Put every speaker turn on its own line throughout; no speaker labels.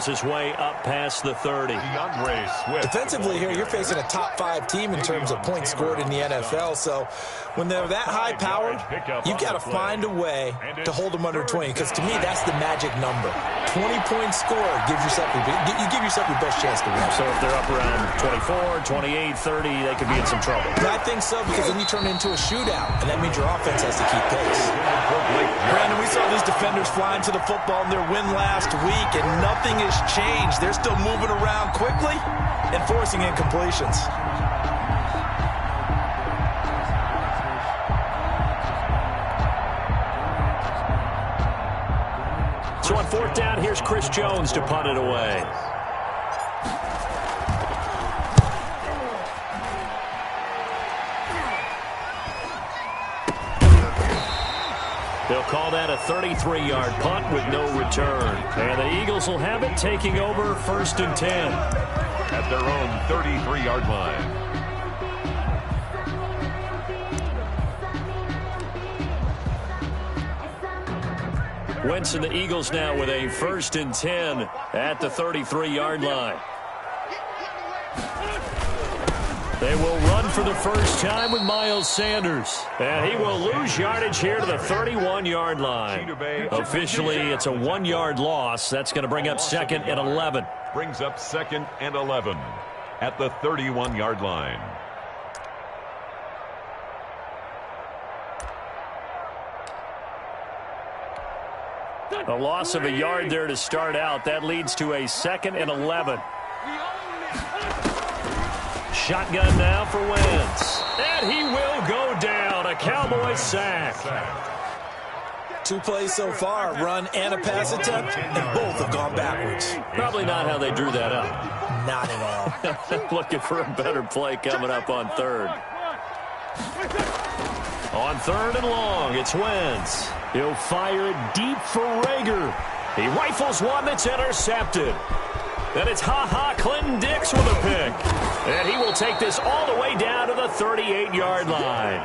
powers his way up past the 30.
Defensively here, you're facing a top-5 team in terms of points scored in the NFL, so when they're that high-powered, you've got to find a way to hold them under 20, because to me, that's the magic number. 20 points scored gives yourself you give yourself your best chance to win.
So if they're up around 24, 28, 30, they could be in some trouble.
I think so, because then you turn it into a shootout, and that means your offense has to keep pace. Brandon, we saw these defenders flying to the football in their win last week, and nothing has changed. They're still moving around quickly and forcing incompletions.
So on 4th down, here's Chris Jones to punt it away. They'll call that a 33-yard punt with no return. And the Eagles will have it, taking over 1st and 10.
At their own 33-yard line.
Wentz and the Eagles now with a 1st and 10 at the 33-yard line. They will run for the first time with Miles Sanders. And he will lose yardage here to the 31-yard line. Officially, it's a 1-yard loss. That's going to bring up 2nd and 11.
Brings up 2nd and 11 at the 31-yard line.
A loss of a yard there to start out. That leads to a 2nd and 11. Shotgun now for Wentz. And he will go down. A Cowboy sack.
2 plays so far, run and a pass attempt, and both have gone backwards.
Probably not how they drew that up.
Not at all.
Looking for a better play coming up on 3rd. On 3rd and long, it's Wentz. He'll fire it deep for Rager. He rifles one that's intercepted. Then it's Clinton Dix with a pick. And he will take this all the way down to the 38-yard line.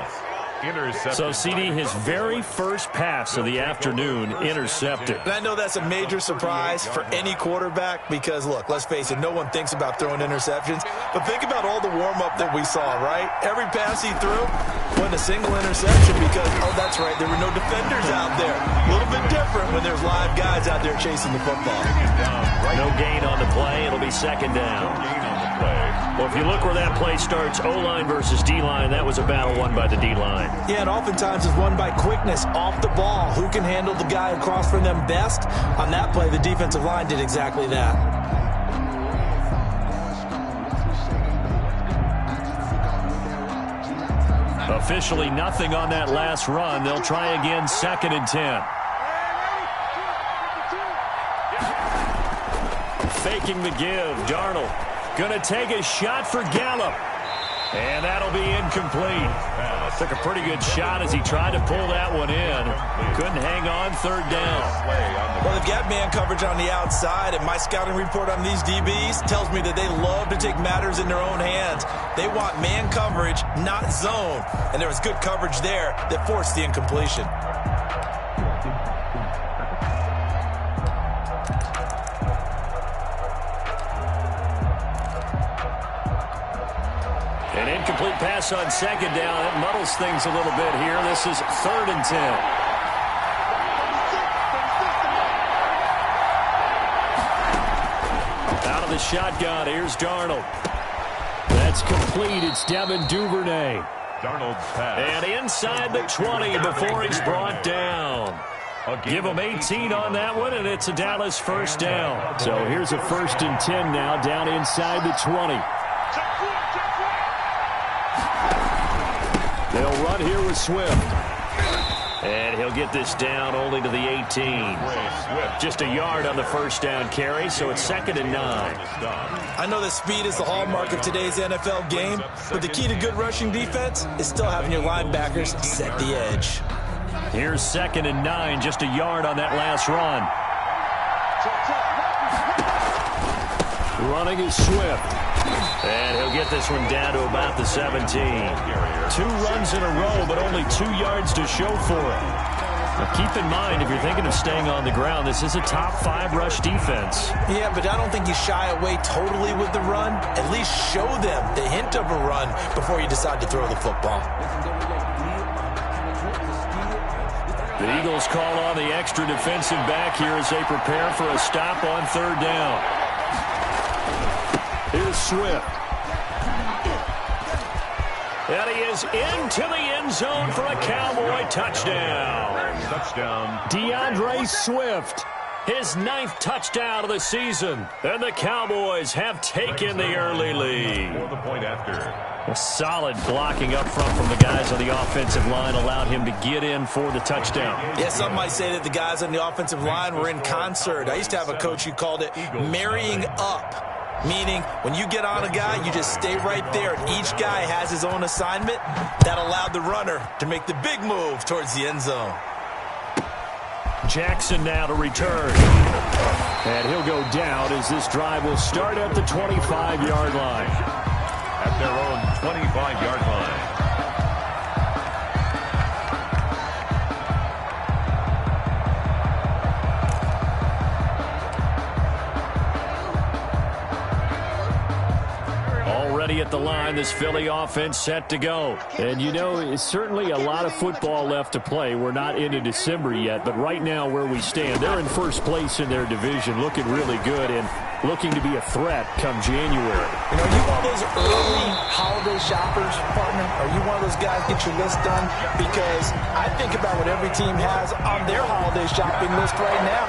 So, CD, his very first pass of the afternoon intercepted.
And I know that's a major surprise for any quarterback because, look, let's face it, no one thinks about throwing interceptions. But think about all the warm-up that we saw, right? Every pass he threw wasn't a single interception because, oh, that's right, there were no defenders out there. A little bit different when there's live guys out there chasing the football.
No gain on the play. It'll be 2nd down. Well, if you look where that play starts, O-line versus D-line, that was a battle won by the D-line.
Yeah, and oftentimes it's won by quickness off the ball. Who can handle the guy across from them best? On that play, the defensive line did exactly that.
Officially nothing on that last run. They'll try again, 2nd and 10. Faking the give, Darnold. Going to take a shot for Gallup. And that'll be incomplete. Took a pretty good shot as he tried to pull that one in. Couldn't hang on, 3rd down.
Well, they've got man coverage on the outside, and my scouting report on these DBs tells me that they love to take matters in their own hands. They want man coverage, not zone. And there was good coverage there that forced the incompletion.
An incomplete pass on 2nd down. It muddles things a little bit here. This is 3rd and 10. Out of the shotgun, here's Darnold. That's complete. It's Devin Duvernay.
Darnold's pass.
And inside the 20 before he's brought down. Give him 18 on that one, and it's a Dallas 1st down. So here's a 1st and 10 now, down inside the 20. They'll run here with Swift. And he'll get this down only to the 18. Just a yard on the 1st down carry, so it's 2nd and 9.
I know that speed is the hallmark of today's NFL game, but the key to good rushing defense is still having your linebackers set the edge.
Here's 2nd and 9, just a yard on that last run. Running is Swift. And he'll get this one down to about the 17. 2 runs in a row, but only 2 yards to show for it. Now keep in mind, if you're thinking of staying on the ground, this is a top 5 rush defense.
Yeah, but I don't think you shy away totally with the run. At least show them the hint of a run before you decide to throw the football.
The Eagles call on the extra defensive back here as they prepare for a stop on 3rd down. Here's Swift. And he is into the end zone for a Cowboy touchdown.
Touchdown.
DeAndre Swift, his 9th touchdown of the season. And the Cowboys have taken the early lead.
For the point after.
A solid blocking up front from the guys on the offensive line allowed him to get in for the touchdown.
Yeah, some might say that the guys on the offensive line were in concert. I used to have a coach who called it marrying up. Meaning, when you get on a guy, you just stay right there, and each guy has his own assignment. That allowed the runner to make the big move towards the end zone.
Jackson now to return. And he'll go down as this drive will start at the 25-yard line.
At their own 25-yard line.
At the line, this Philly offense set to go. And you know, it's certainly a lot of football left to play. We're not into December yet, but right now where we stand, they're in first place in their division, looking really good and looking to be a threat come January.
You know, are you one of those early holiday shoppers, partner? Are you one of those guys get your list done? Because I think about what every team has on their holiday shopping list right now.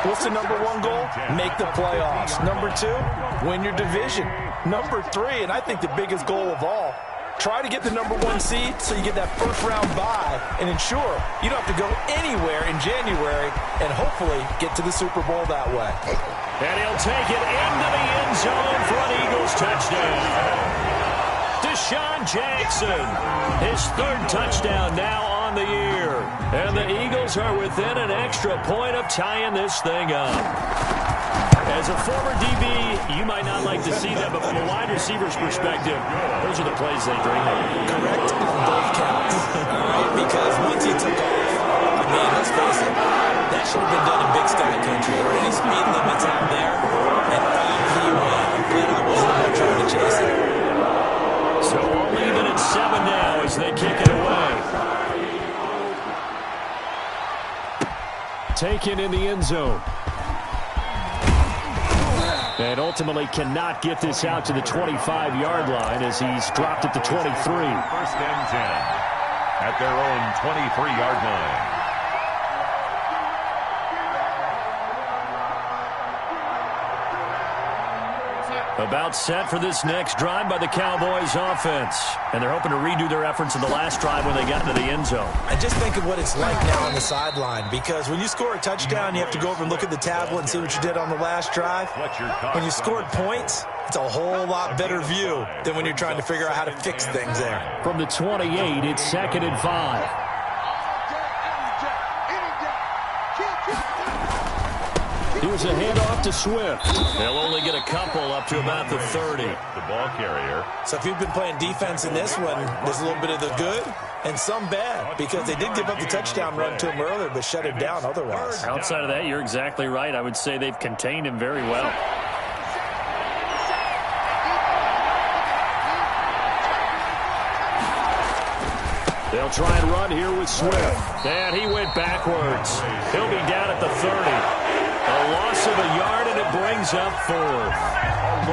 What's the number 1 goal? Make the playoffs. Number 2, win your division. Number 3, and I think the biggest goal of all, try to get the number 1 seed so you get that first-round bye and ensure you don't have to go anywhere in January and hopefully get to the Super Bowl that way.
And he'll take it into the end zone for an Eagles touchdown. Deshaun Jackson, his 3rd touchdown now on the year. And the Eagles are within an extra point of tying this thing up. As a former DB, you might not like to see that, but from a wide receiver's perspective, those are the plays they dream of.
Correct on both counts. All right, because once he took off, I mean, let's face it, that should have been done in Big Sky Country. There were any speed limits out there, and off he went. But I wasn't even trying to chase it.
So we'll leave it at 7 now as they kick it away. Taken in the end zone. And ultimately cannot get this out to the 25-yard line as he's dropped at the 23.
1st and 10 at their own 23-yard line.
About set for this next drive by the Cowboys offense. And they're hoping to redo their efforts in the last drive when they got into the end zone.
I just think of what it's like now on the sideline, because when you score a touchdown, you have to go over and look at the tablet and see what you did on the last drive. When you scored points, it's a whole lot better view than when you're trying to figure out how to fix things there.
From the 28, it's 2nd and 5. Here's a handoff to Swift. They'll only get a couple up to about the 30.
The ball carrier.
So if you've been playing defense in this one, there's a little bit of the good and some bad, because they did give up the touchdown run to him earlier, but shut him down otherwise.
Outside of that, you're exactly right. I would say they've contained him very well. They'll try and run here with Swift. And he went backwards. He'll be down at the 30. A loss of a yard, and it brings up 4th.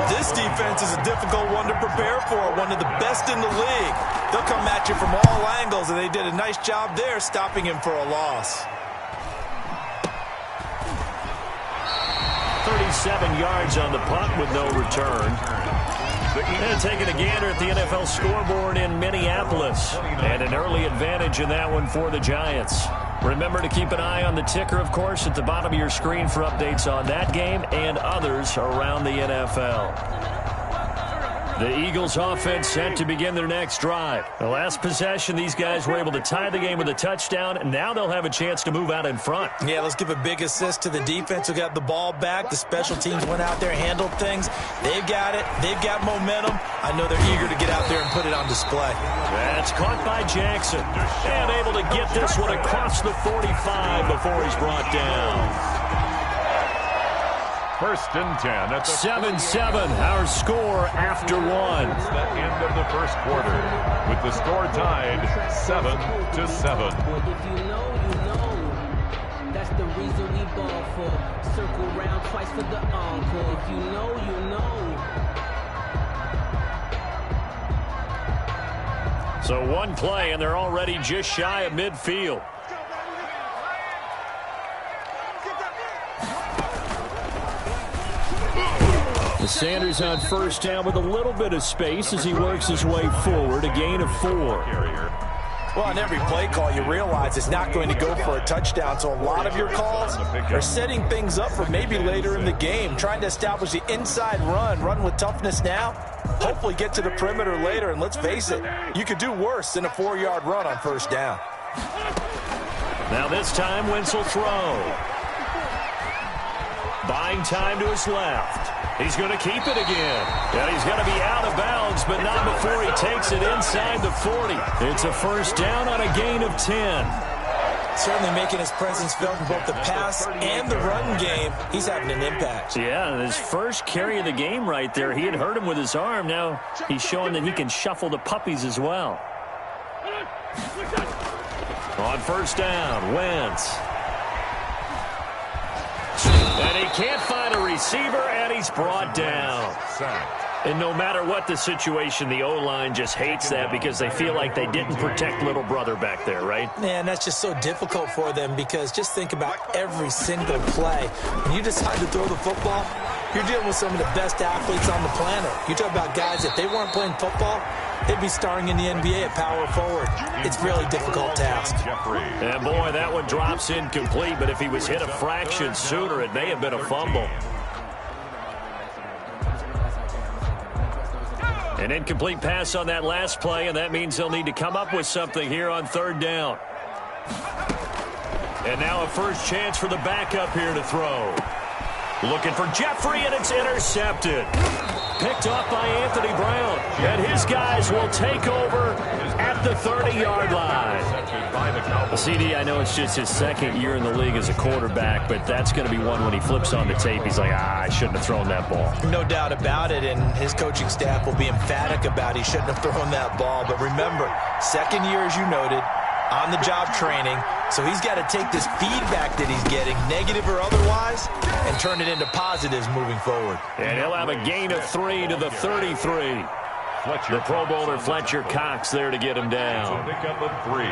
This defense is a difficult one to prepare for, one of the best in the league. They'll come at you from all angles, and they did a nice job there stopping him for a loss.
37 yards on the punt with no return. And taking a gander at the NFL scoreboard in Minneapolis. And an early advantage in that one for the Giants. Remember to keep an eye on the ticker, of course, at the bottom of your screen for updates on that game and others around the NFL. The Eagles offense set to begin their next drive. The last possession, these guys were able to tie the game with a touchdown, and now they'll have a chance to move out in front.
Yeah, let's give a big assist to the defense who got the ball back. The special teams went out there, handled things. They've got it. They've got momentum. I know they're eager to get out there and put it on display.
That's caught by Jackson. And able to get this one across the 45 before he's brought down.
1st and 10 at the
7-7, our score after one.
It's the end of the first quarter, with the score tied 7-7.
If you know, you know. That's the reason we ball for. Circle round twice for the encore. If you know, you know.
So one play, and they're already just shy of midfield. Sanders on 1st down with a little bit of space as he works his way forward. A gain of 4.
Well, on every play call, you realize it's not going to go for a touchdown, so a lot of your calls are setting things up for maybe later in the game, trying to establish the inside run with toughness now, hopefully get to the perimeter later, and let's face it, you could do worse than a 4-yard run on 1st down.
Now this time, Wentz will throw. Buying time to his left. He's going to keep it again. And he's going to be out of bounds, but not before he takes it inside the 40. It's a 1st down on a gain of 10.
Certainly making his presence felt in both the pass and the run game. He's having an impact.
Yeah, his first carry of the game right there. He had hurt him with his arm. Now he's showing that he can shuffle the puppies as well. On 1st down, Wentz. And he can't find a receiver, and he's brought down. And no matter what the situation, the O-line just hates that because they feel like they didn't protect little brother back there, right?
Man, that's just so difficult for them because just think about every single play. When you decide to throw the football, you're dealing with some of the best athletes on the planet. You talk about guys, if they weren't playing football, they'd be starring in the NBA at power forward. It's a really difficult task.
And boy, that one drops incomplete, but if he was hit a fraction sooner, it may have been a fumble. An incomplete pass on that last play, and that means they'll need to come up with something here on 3rd down. And now a first chance for the backup here to throw. Looking for Jeffrey, and it's intercepted. Picked off by Anthony Brown. And his guys will take over at the 30-yard line. CD, I know it's just his 2nd year in the league as a quarterback, but that's going to be one when he flips on the tape. He's like, I shouldn't have thrown that ball.
No doubt about it, and his coaching staff will be emphatic about he shouldn't have thrown that ball. But remember, 2nd year, as you noted, on-the-job training. So he's got to take this feedback that he's getting, negative or otherwise, and turn it into positives moving forward.
And he'll have a gain of 3 to the 33. The Pro Bowler Fletcher Cox there to get him down.
Pick up of 3.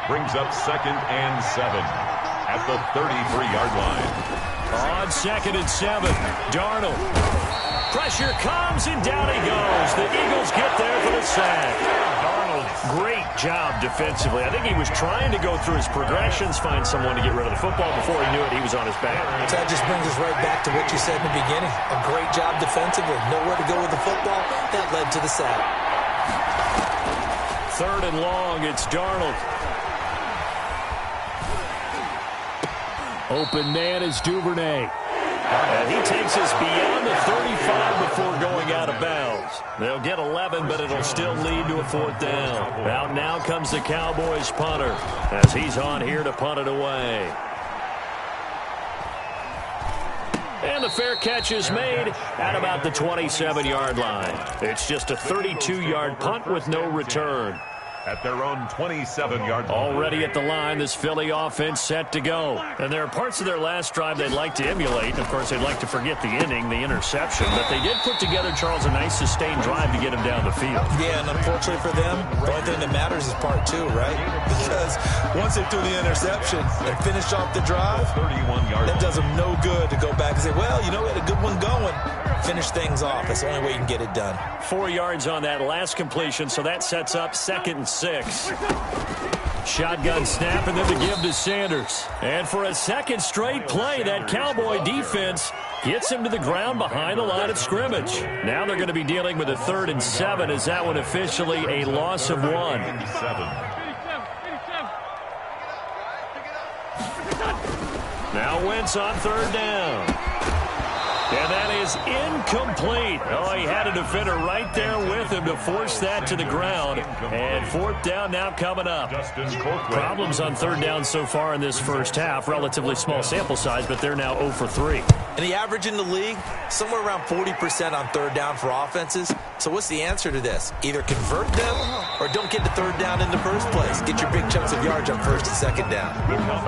Brings up 2nd and 7 at the 33-yard line.
On 2nd and 7, Darnold. Pressure comes, and down he goes. The Eagles get there for the sack. Darnold, great job defensively. I think he was trying to go through his progressions, find someone to get rid of the football. Before he knew it, he was on his back.
So that just brings us right back to what you said in the beginning. A great job defensively. Nowhere to go with the football. That led to the sack.
3rd and long, it's Darnold. Open man is Duvernay. And he takes us beyond the 35 before going out of bounds. They'll get 11, but it'll still lead to a 4th down. Out now comes the Cowboys punter as he's on here to punt it away. And the fair catch is made at about the 27-yard line. It's just a 32-yard punt with no return.
At their own 27-yard line.
Already at the line, this Philly offense set to go. And there are parts of their last drive they'd like to emulate. Of course, they'd like to forget the inning, the interception. But they did put together, Charles, a nice sustained drive to get him down the field.
Yeah, and unfortunately for them, the only thing that matters is part 2, right? Because once they threw the interception and finished off the drive,
31-yard
that does them no good to go back and say, well, you know, we had a good one going. Finish things off. That's the only way you can get it done.
4 yards on that last completion, so that sets up 2nd and 6. Shotgun snap and then the give to Sanders. And for a second straight play, that Cowboy defense gets him to the ground behind the line of scrimmage. Now they're going to be dealing with a 3rd and 7 as that one officially a loss of 1. Now Wentz on 3rd down. And that is incomplete. Oh, he had a defender right there with him to force that to the ground. And 4th down now coming up. Problems on 3rd down so far in this first half. Relatively small sample size, but they're now 0 for 3.
And the average in the league, somewhere around 40% on 3rd down for offenses. So what's the answer to this? Either convert them or don't get to 3rd down in the first place. Get your big chunks of yards on 1st and 2nd down.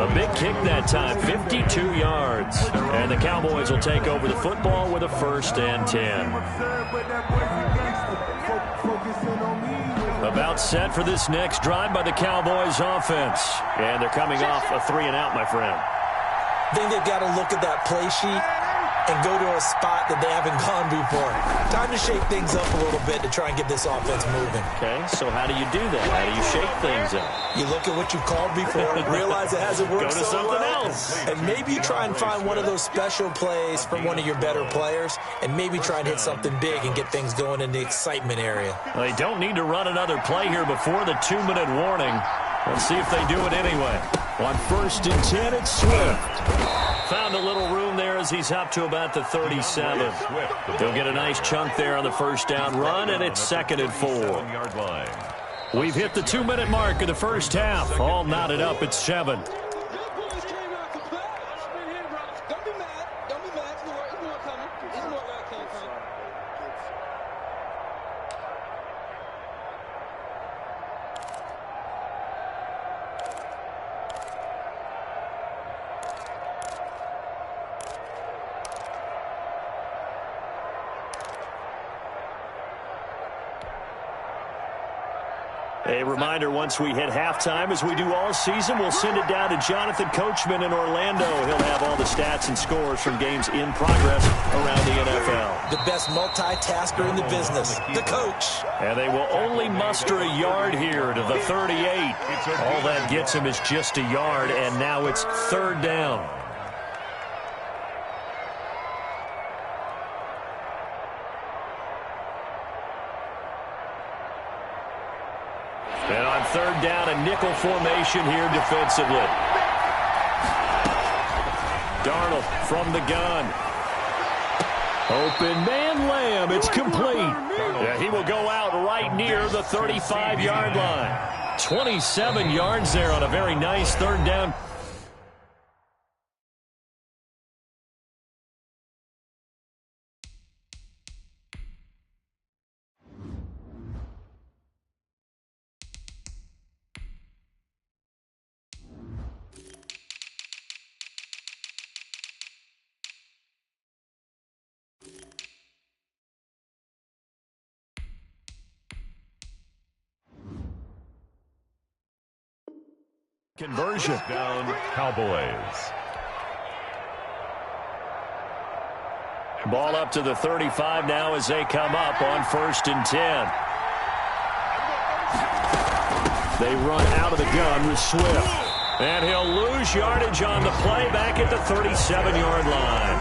A big kick that time, 52 yards. And the Cowboys will take over the football with a 1st and 10. About set for this next drive by the Cowboys offense. And they're coming off a 3-and-out, my friend.
I think they've got to look at that play sheet and go to a spot that they haven't gone before. Time to shake things up a little bit to try and get this offense moving.
Okay, so how do you do that? How do you shake things up?
You look at what you've called before, realize it hasn't worked
Go to
so
something
well,
else.
and maybe you try and find one of those special plays from one of your better players, and maybe try and hit something big and get things going in the excitement area.
They don't need to run another play here before the 2-minute warning. Let's see if they do it anyway. On 1st and 10, it's Swift. Found a little room there as he's up to about the 37. They'll get a nice chunk there on the 1st down run, and it's 2nd and 4. We've hit the 2-minute mark of the first half. All knotted up at 7. A reminder, once we hit halftime, as we do all season, we'll send it down to Jonathan Coachman in Orlando. He'll have all the stats and scores from games in progress around the NFL.
The best multitasker in the business, the coach.
And they will only muster a yard here to the 38. All that gets him is just a yard, and now it's 3rd down. And on 3rd down, a nickel formation here defensively. Darnold from the gun. Open man, Lamb. It's complete. Yeah, he will go out right near the 35-yard line. 27 yards there on a very nice 3rd down. Conversion.
Down, Cowboys.
Ball up to the 35 now as they come up on 1st and 10. They run out of the gun with Swift. And he'll lose yardage on the play back at the 37-yard line.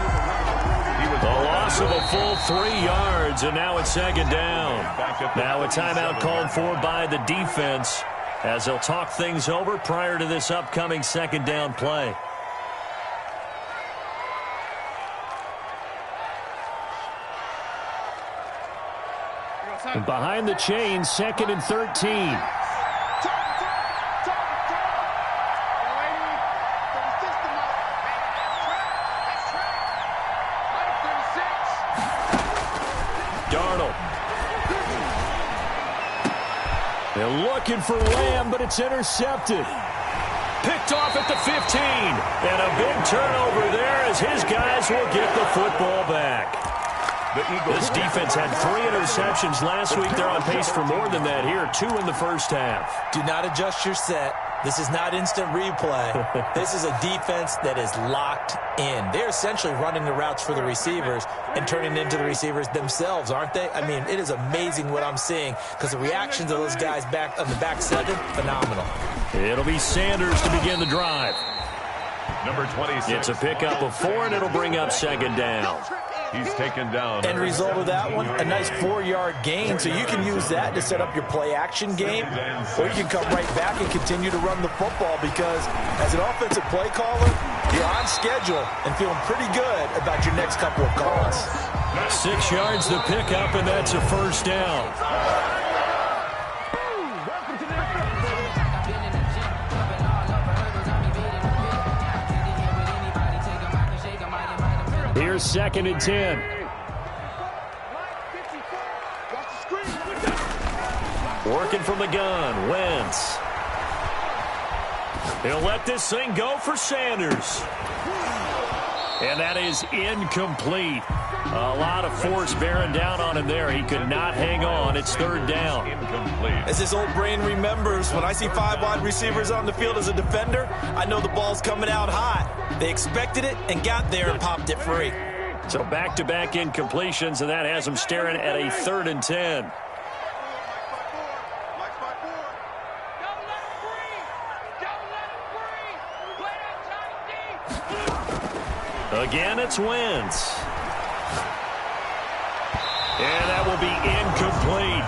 The loss of a full 3 yards, and now it's 2nd down. Now a timeout called for by the defense, as they'll talk things over prior to this upcoming 2nd down play. And behind the chains, 2nd and 13. Darnold. They're looking for Lamb, but it's intercepted. Picked off at the 15. And a big turnover there as his guys will get the football back. This defense had 3 interceptions last week. They're on pace for more than that here, 2 in the first half.
Do not adjust your set. This is not instant replay. This is a defense that is locked in. They're essentially running the routes for the receivers and turning into the receivers themselves, aren't they? I mean, it is amazing what I'm seeing because the reactions of those guys back on the back seven, phenomenal.
It'll be Sanders to begin the drive.
Number 26.
It's a pickup of 4, and it'll bring up second down.
He's taken down.
End result of that one, a nice 4-yard gain. So you can use that to set up your play-action game, or you can come right back and continue to run the football because as an offensive play caller, you're on schedule and feeling pretty good about your next couple of calls.
6 yards to pick up, and that's a first down. Here's 2nd and 10. Working from the gun, Wentz. He'll let this thing go for Sanders. And that is incomplete. A lot of force bearing down on him there. He could not hang on. It's 3rd down.
Incomplete.
As his old brain remembers, when I see 5 wide receivers on the field as a defender, I know the ball's coming out hot. They expected it and got there and popped it free.
So back-to-back incompletions, and that has him staring at a 3rd and 10. Again, it's Wentz. And that will be incomplete.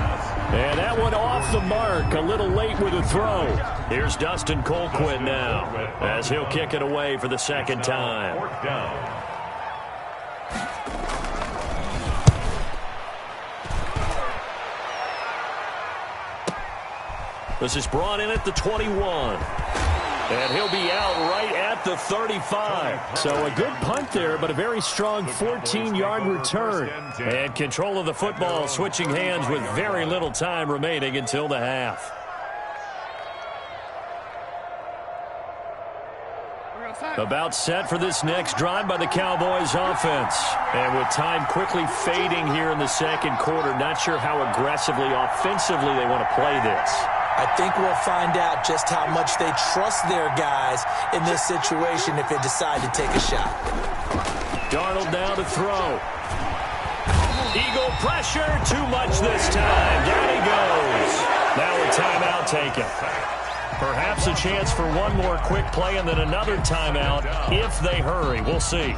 And that one off the mark, a little late with a throw. Here's Dustin Colquitt now, as he'll kick it away for the 2nd time.
4th down.
This is brought in at the 21. And he'll be out right at the 35. So a good punt there, but a very strong 14-yard return. And control of the football switching hands with very little time remaining until the half. About set for this next drive by the Cowboys offense. And with time quickly fading here in the 2nd quarter, not sure how aggressively, offensively they want to play this.
I think we'll find out just how much they trust their guys in this situation if they decide to take a shot.
Darnold now to throw. Eagle pressure, too much this time. Down he goes. Now a timeout taken. Perhaps a chance for one more quick play and then another timeout if they hurry. We'll see.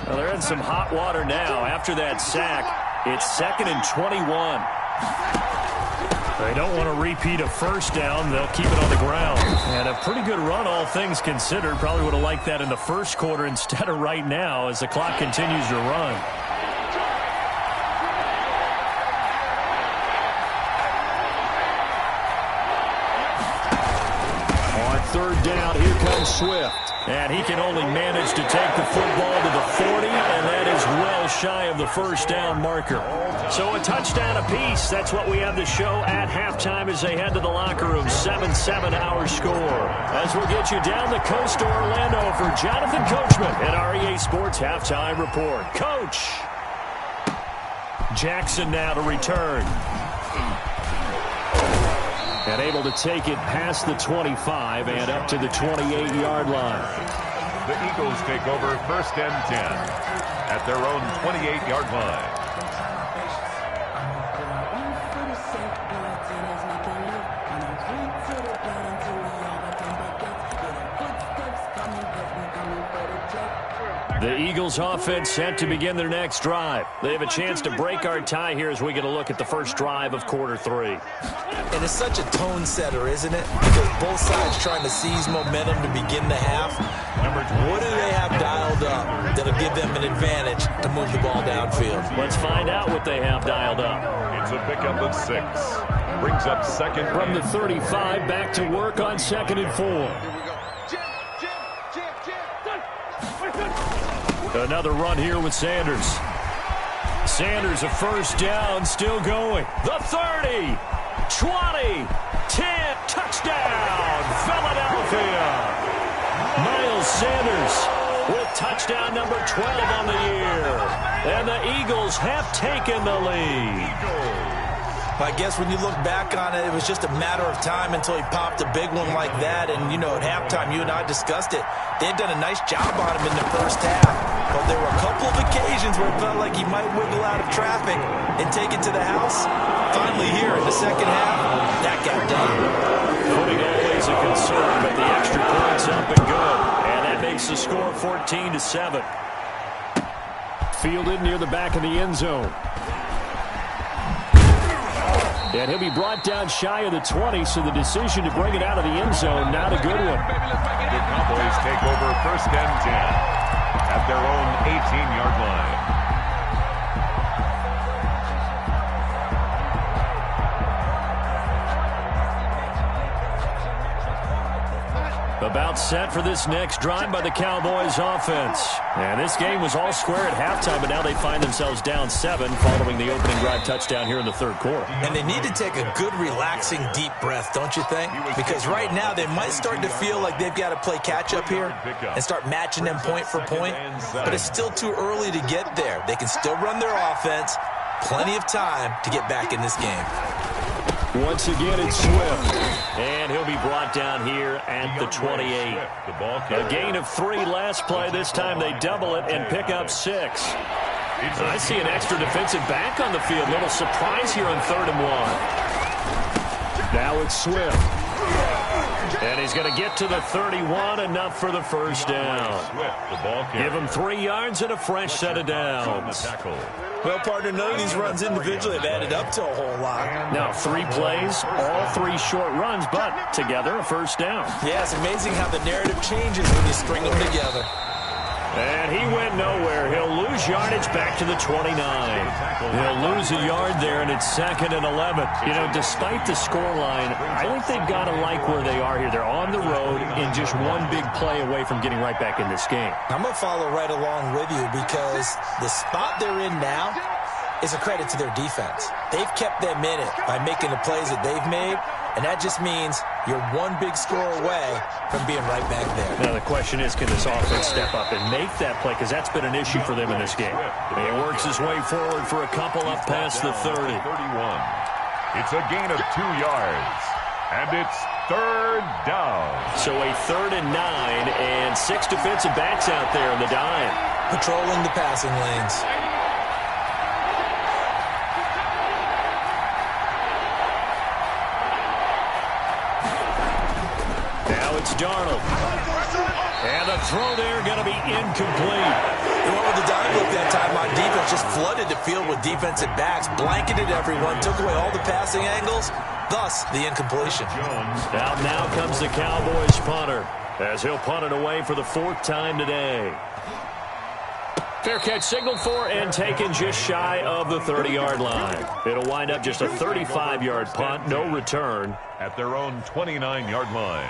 Well, they're in some hot water now. After that sack, it's 2nd and 21. They don't want to repeat a first down. They'll keep it on the ground. And a pretty good run, all things considered. Probably would have liked that in the first quarter instead of right now as the clock continues to run. On 3rd down, here comes Swift. And he can only manage to take the football to the 40, and that is well shy of the first down marker. So a touchdown apiece. That's what we have to show at halftime as they head to the locker room. 7-7 our score. As we'll get you down the coast to Orlando for Jonathan Coachman at our EA Sports Halftime Report. Coach! Jackson now to return. And able to take it past the 25 and up to the 28-yard line.
The Eagles take over 1st and 10 at their own 28-yard line. The Eagles offense set to begin their next drive. They have a chance to break our tie here as we get a look at the first drive of quarter 3.
And it's such a tone setter, isn't it? Because both sides trying to seize momentum to begin the half. What do they have dialed up that'll give them an advantage to move the ball downfield?
Let's find out what they have dialed up.
It's a pickup of 6. Brings up 2nd.
From the 35, back to work on 2nd and 4. Another run here with Sanders. Sanders a first down, still going. The 30, 20, 10, touchdown, Philadelphia. Miles Sanders with touchdown number 12 on the year. And the Eagles have taken the lead.
I guess when you look back on it, it was just a matter of time until he popped a big one like that. And, you know, at halftime, you and I discussed it. They had done a nice job on him in the first half. But there were a couple of occasions where it felt like he might wiggle out of traffic and take it to the house. Finally here in the second half, that got done.
Footing always a concern, but the extra points up and good. And that makes the score 14-7. Fielded near the back of the end zone. And he'll be brought down shy of the 20, so the decision to bring it out of the end zone, not a good one.
The Cowboys take over 1st and 10 at their own 18-yard line.
About set for this next drive by the Cowboys offense. And this game was all square at halftime, but now they find themselves down 7 following the opening drive touchdown here in the third quarter.
And they need to take a good, relaxing, deep breath, don't you think? Because right now they might start to feel like they've got to play catch-up here and start matching them point for point. But it's still too early to get there. They can still run their offense. Plenty of time to get back in this game.
Once again, it's Swift. And he'll be brought down here at the 28. A gain of 3 last play. This time they double it and pick up 6. I see an extra defensive back on the field. Little surprise here on 3rd and 1. Now it's Swift. And he's going to get to the 31, enough for the first down. Give him 3 yards and a fresh set of downs.
Well, partner, none of these runs individually have added up to a whole lot.
Now 3 plays, all 3 short runs, but together a first down.
Yeah, it's amazing how the narrative changes when you string them together.
And he went nowhere. He'll lose yardage back to the 29. He'll lose a yard there, and it's 2nd and 11. You know, despite the scoreline, I think they've got to like where they are here. They're on the road in just one big play away from getting right back in this game.
I'm going to follow right along with you because the spot they're in now is a credit to their defense. They've kept them in it by making the plays that they've made, and that just means you're one big score away from being right back there.
Now the question is, can this offense step up and make that play? Because that's been an issue for them in this game. He works his way forward for a couple up past the 30.
It's a gain of 2 yards, and it's 3rd down.
So a 3rd and 9, and 6 defensive backs out there in the dime.
Patrolling the passing lanes.
Darnold. And the throw there going to be incomplete.
And what with the dive look that time on defense, just flooded the field with defensive backs, blanketed everyone, took away all the passing angles, thus the incompletion.
Now comes the Cowboys punter as he'll punt it away for the 4th time today. Fair catch signaled for and taken just shy of the 30-yard line. It'll wind up just a 35-yard punt, no return.
At their own 29-yard line.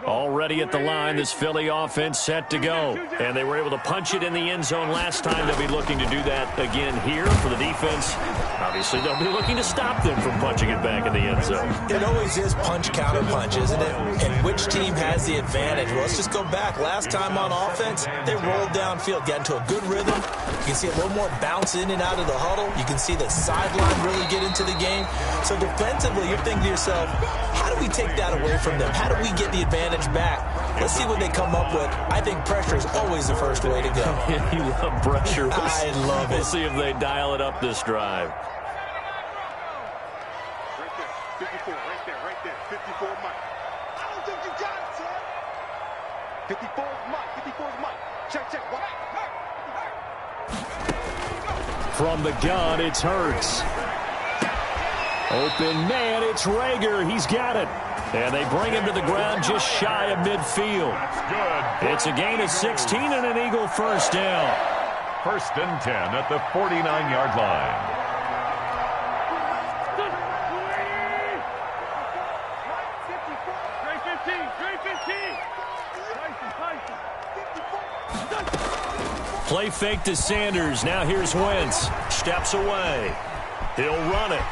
Already at the line, this Philly offense set to go. And they were able to punch it in the end zone last time. They'll be looking to do that again here for the defense. Obviously, they'll be looking to stop them from punching it back in the end zone.
It always is punch-counter-punch, isn't it? And which team has the advantage? Well, let's just go back. Last time on offense, they rolled downfield, got into a good rhythm. You can see a little more bounce in and out of the huddle. You can see the sideline really get into the game. So defensively, you're thinking to yourself, how do we take that away from them? How do we get the advantage back? Let's see what they come up with. I think pressure is always the first way to go.
You love pressure.
I love it.
We'll see if they dial it up this drive.
Right there. 54 Mike. I don't think you got it, son. 54 Mike. Check.
From the gun, it's Hurts. Open man, it's Rager. He's got it. And they bring him to the ground just shy of midfield. It's a gain of 16 and an Eagle first down.
1st and 10 at the 49-yard line.
Play fake to Sanders. Now here's Wentz. Steps away. He'll run it.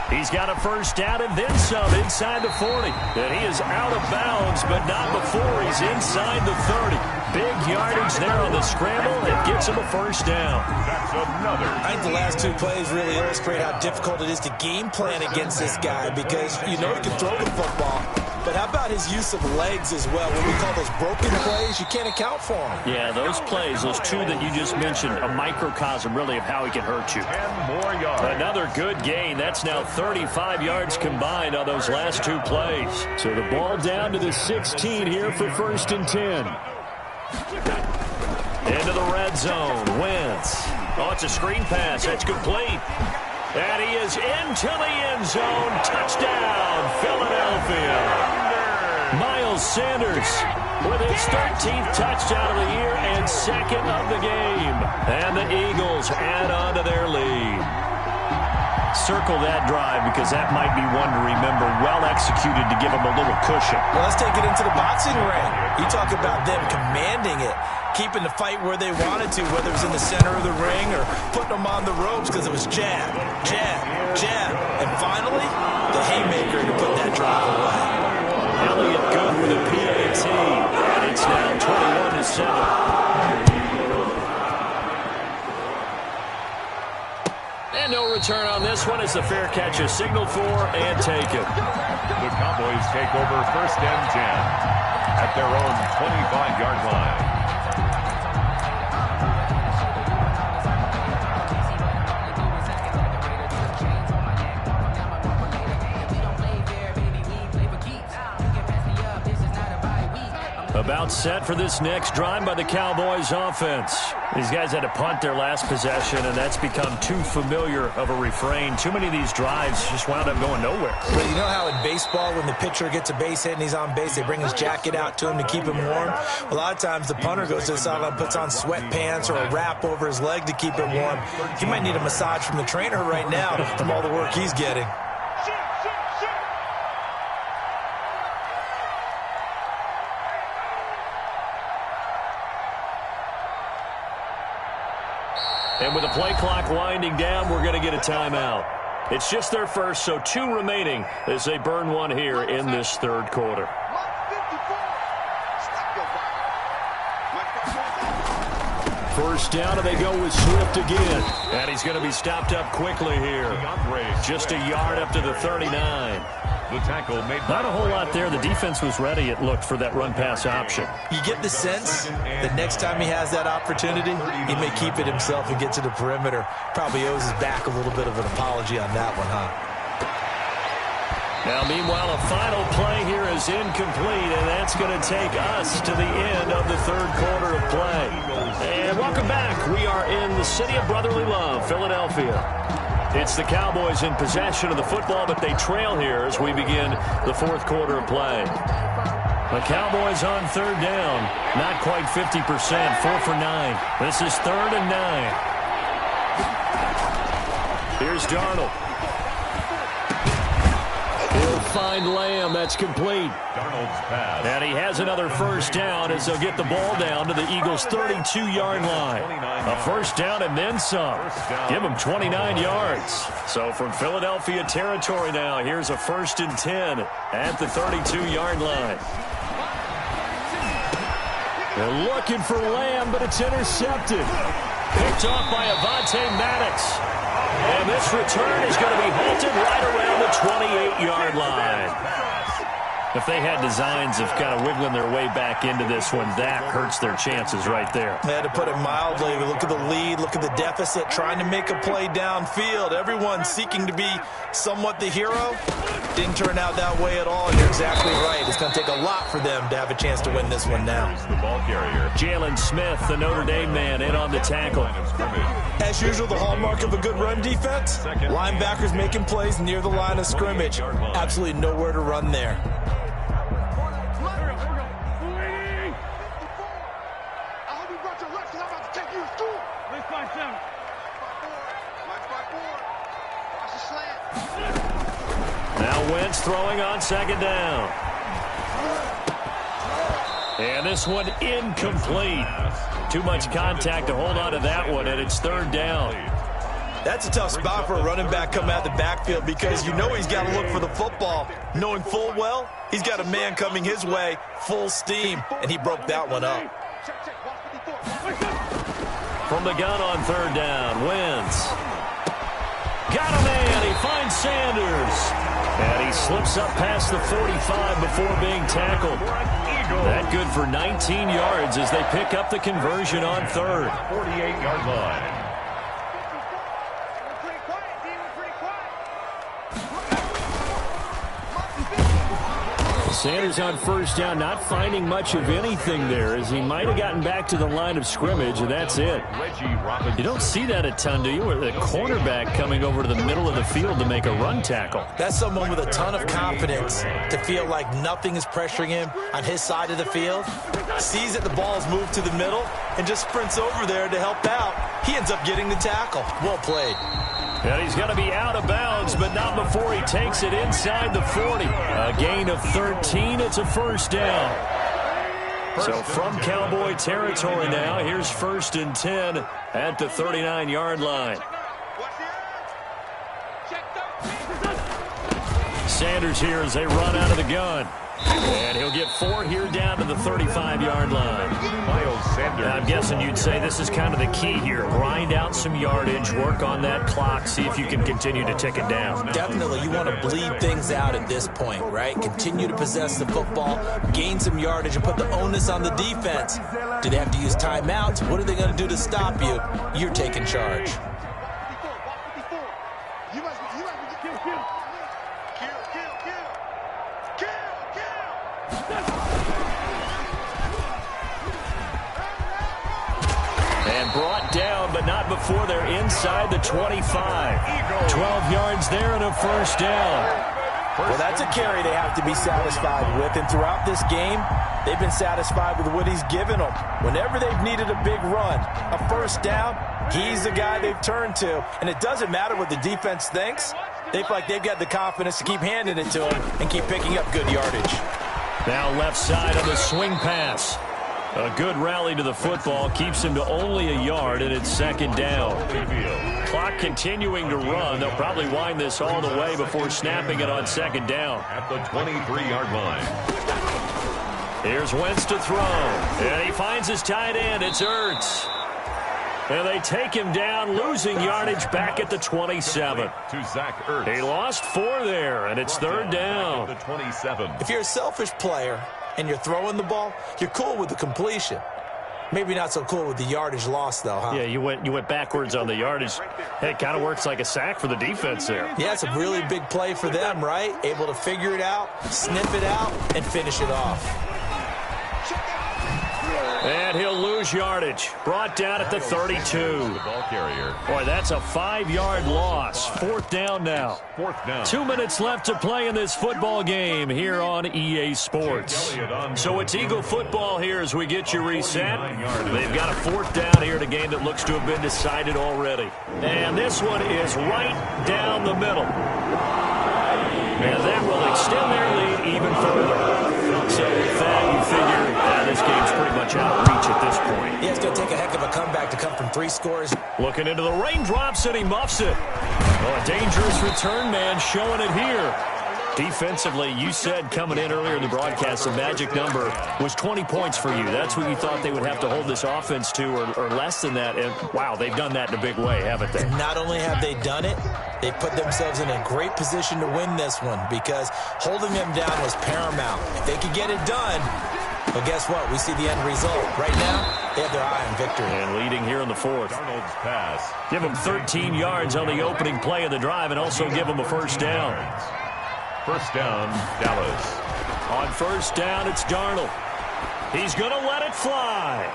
He's got a first down and then some inside the 40. And he is out of bounds, but not before he's inside the 30. Big yardage there on the scramble and gets him a first down.
That's another.
I think the last two plays really illustrate how difficult it is to game plan against this guy because you know he can throw the football. But how about his use of legs as well? What we call those broken plays, you can't account for them.
Yeah, those plays, those two that you just mentioned, a microcosm really of how he can hurt you.
10 more yards.
Another good gain. That's now 35 yards combined on those last two plays. So the ball down to the 16 here for 1st and 10. Into the red zone. Wentz. Oh, it's a screen pass. That's complete. And he is into the end zone. Touchdown, Philadelphia. Miles Sanders with his 13th touchdown of the year and 2nd of the game. And the Eagles add on to their lead. Circle that drive because that might be one to remember. Well executed to give them a little cushion.
Well, let's take it into the boxing ring. You talk about them commanding it, keeping the fight where they wanted to, whether it was in the center of the ring or putting them on the ropes because it was jab, jab, jab. And finally, the haymaker to put that drive away.
Elliott good with a PAT. And it's now 21-7. And no return on this one as the fair catch is signaled for and taken.
The Cowboys take over 1st and 10 at their own 25-yard line.
About set for this next drive by the Cowboys offense. These guys had to punt their last possession, and that's become too familiar of a refrain. Too many of these drives just wound up going nowhere.
But you know how in baseball, when the pitcher gets a base hit and he's on base, they bring his jacket out to him to keep him warm? A lot of times the punter goes to the sideline, puts on sweatpants or a wrap over his leg to keep it warm. He might need a massage from the trainer right now from all the work he's getting.
And with the play clock winding down, we're going to get a timeout. It's just their first, so 2 remaining as they burn one here in this 3rd quarter. First down, and they go with Swift again. And he's going to be stopped up quickly here. Just a yard up to the 39.
The tackle made
Not a whole lot there. The defense was ready, it looked, for that run-pass option.
You get the sense that next time he has that opportunity, he may keep it himself and get to the perimeter. Probably owes his back a little bit of an apology on that one, huh?
Now, meanwhile, a final play here is incomplete, and that's going to take us to the end of the 3rd quarter of play. And welcome back. We are in the city of brotherly love, Philadelphia. It's the Cowboys in possession of the football, but they trail here as we begin the 4th quarter of play. The Cowboys on 3rd down. Not quite 50%, 4 for 9. This is 3rd and 9. Here's Darnold. He'll find Lamb. That's complete.
Darnold's pass.
And he has another first down as they'll get the ball down to the Eagles' 32-yard line. A first down and then some. Give them 29 yards. So from Philadelphia territory now, here's a 1st and 10 at the 32-yard line. They're looking for Lamb, but it's intercepted. Picked off by Avonte Maddox. And this return is going to be halted right around the 28-yard line. If they had designs of kind of wiggling their way back into this one, that hurts their chances right there.
They had to put it mildly. Look at the lead. Look at the deficit. Trying to make a play downfield. Everyone seeking to be somewhat the hero. Didn't turn out that way at all, and you're exactly right. It's going to take a lot for them to have a chance to win this one now.
The ball carrier.
Jalen Smith, the Notre Dame man, in on the tackle.
As usual, the hallmark of a good run defense, linebackers making plays near the line of scrimmage. Absolutely nowhere to run there.
Now Wentz throwing on 2nd down. And this one incomplete. Too much contact to hold on to that one, and it's 3rd down.
That's a tough spot for a running back coming out the backfield because you know he's got to look for the football, knowing full well he's got a man coming his way, full steam, and he broke that one up.
From the gun on third down, Wentz. Got a man, he finds Sanders. And he slips up past the 45 before being tackled. That good for 19 yards as they pick up the conversion on third.
48-yard line.
Sanders on first down, not finding much of anything there as he might have gotten back to the line of scrimmage, and that's it. You don't see that a ton, do you? Or the cornerback coming over to the middle of the field to make a run tackle.
That's someone with a ton of confidence to feel like nothing is pressuring him on his side of the field. Sees that the ball is moved to the middle and just sprints over there to help out. He ends up getting the tackle. Well played.
And he's going to be out of bounds, but not before he takes it inside the 40. A gain of 13. It's a first down. So from Cowboy territory now, here's 1st and 10 at the 39-yard line. Sanders here as they run out of the gun. And he'll get 4 here down to the 35-yard line.
Miles Sanders.
I'm guessing you'd say this is kind of the key here. Grind out some yardage, work on that clock, see if you can continue to tick it down.
Definitely, you want to bleed things out at this point, right? Continue to possess the football, gain some yardage, and put the onus on the defense. Do they have to use timeouts? What are they going to do to stop you? You're taking charge.
And brought down, but not before they're inside the 25. 12 yards there and a first down.
Well, that's a carry they have to be satisfied with. And throughout this game, they've been satisfied with what he's given them. Whenever they've needed a big run, a first down, he's the guy they've turned to. And it doesn't matter what the defense thinks. They feel like they've got the confidence to keep handing it to him and keep picking up good yardage.
Now left side of the swing pass. A good rally to the football keeps him to only a yard, and it's second down. Clock continuing to run. They'll probably wind this all the way before snapping it on second down.
At the 23-yard line.
Here's Wentz to throw. And he finds his tight end. It's Ertz. And they take him down, losing yardage back at the 27.
To Zach Ertz.
He lost 4 there, and it's third down.
The 27.
If you're a selfish player and you're throwing the ball, you're cool with the completion. Maybe not so cool with the yardage loss, though, huh?
Yeah, you went backwards on the yardage. Hey, it kind of works like a sack for the defense there.
Yeah, it's a really big play for them, right? Able to figure it out, sniff it out, and finish it off.
And he'll lose yardage. Brought down at the 32.
The ball carrier.
Boy, that's a 5-yard loss. 4th down now.
4th down.
2 minutes left to play in this football game here on EA Sports. So it's Eagle football here as we get you reset. They've got a 4th down here in a game that looks to have been decided already. And this one is right down the middle. And that will extend their lead even further. So with that, you figure this game's pretty much out of reach at this point.
Yeah, it's going to take a heck of a comeback to come from 3 scores.
Looking into the raindrops, and he muffs it. Oh, a dangerous return man showing it here. Defensively, you said coming in earlier in the broadcast, the magic number was 20 points for you. That's what you thought they would have to hold this offense to, or less than that. And, wow, they've done that in a big way, haven't they?
Not only have they done it, they put themselves in a great position to win this one because holding them down was paramount. If they could get it done, well, guess what? We see the end result. Right now, they have their eye on victory.
And leading here in the 4th.
Darnold's pass.
Give them 13 yards on the opening play of the drive and also give them a first down.
First down, Dallas.
On first down, it's Darnold. He's going to let it fly.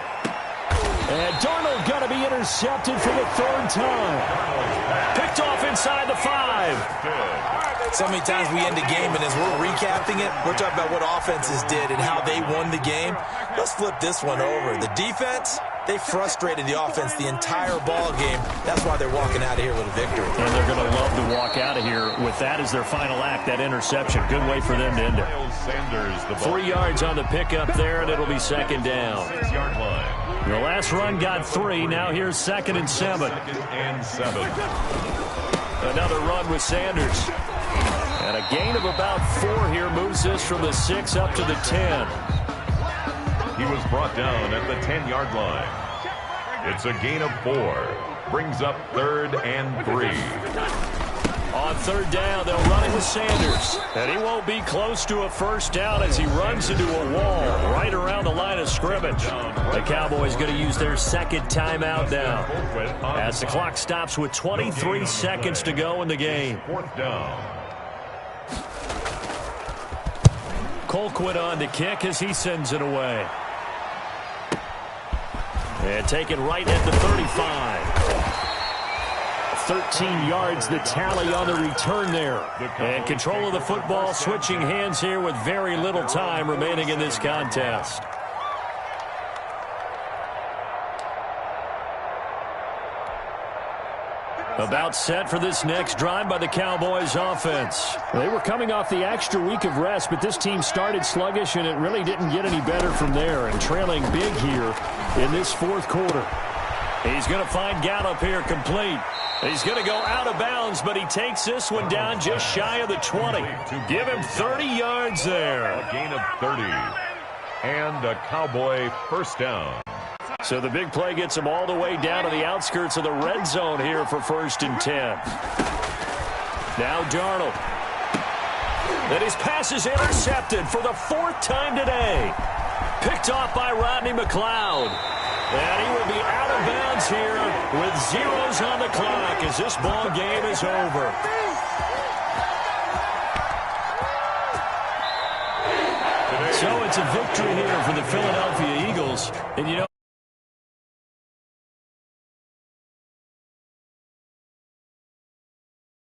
And Darnold going to be intercepted for the 3rd time. Picked off inside the 5.
So many times we end a game, and as we're recapping it, we're talking about what offenses did and how they won the game. Let's flip this one over. The defense, they frustrated the offense the entire ball game. That's why they're walking out of here with a victory.
And they're going to love to walk out of here with that as their final act, that interception. Good way for them to end it.
Miles Sanders, the ball
3 yards on the pickup there, and it'll be second down.
6-yard line.
The last run got 3. Now here's 2nd and 7.
2nd and 7.
Another run with Sanders. And a gain of about 4 here moves this from the 6 up to the 10.
He was brought down at the 10-yard line. It's a gain of 4. Brings up 3rd and 3.
On 3rd down, they'll run it with Sanders. And he won't be close to a first down as he runs into a wall right around the line of scrimmage. The Cowboys going to use their 2nd timeout now as the clock stops with 23 seconds to go in the game.
4th down.
Colquitt on to kick as he sends it away. And taken right at the 35. 13 yards the tally on the return there. And control of the football switching hands here with very little time remaining in this contest. About set for this next drive by the Cowboys offense. They were coming off the extra week of rest, but this team started sluggish, and it really didn't get any better from there. And trailing big here in this 4th quarter. He's going to find Gallup here complete. He's going to go out of bounds, but he takes this one down just shy of the 20. Give him 30 yards there.
A gain of 30. And a Cowboy first down.
So the big play gets him all the way down to the outskirts of the red zone here for 1st and 10. Now Darnold. And his pass is intercepted for the 4th time today. Picked off by Rodney McLeod. And he will be out of bounds here with zeros on the clock as this ball game is over. So it's a victory here for the Philadelphia Eagles. And you know,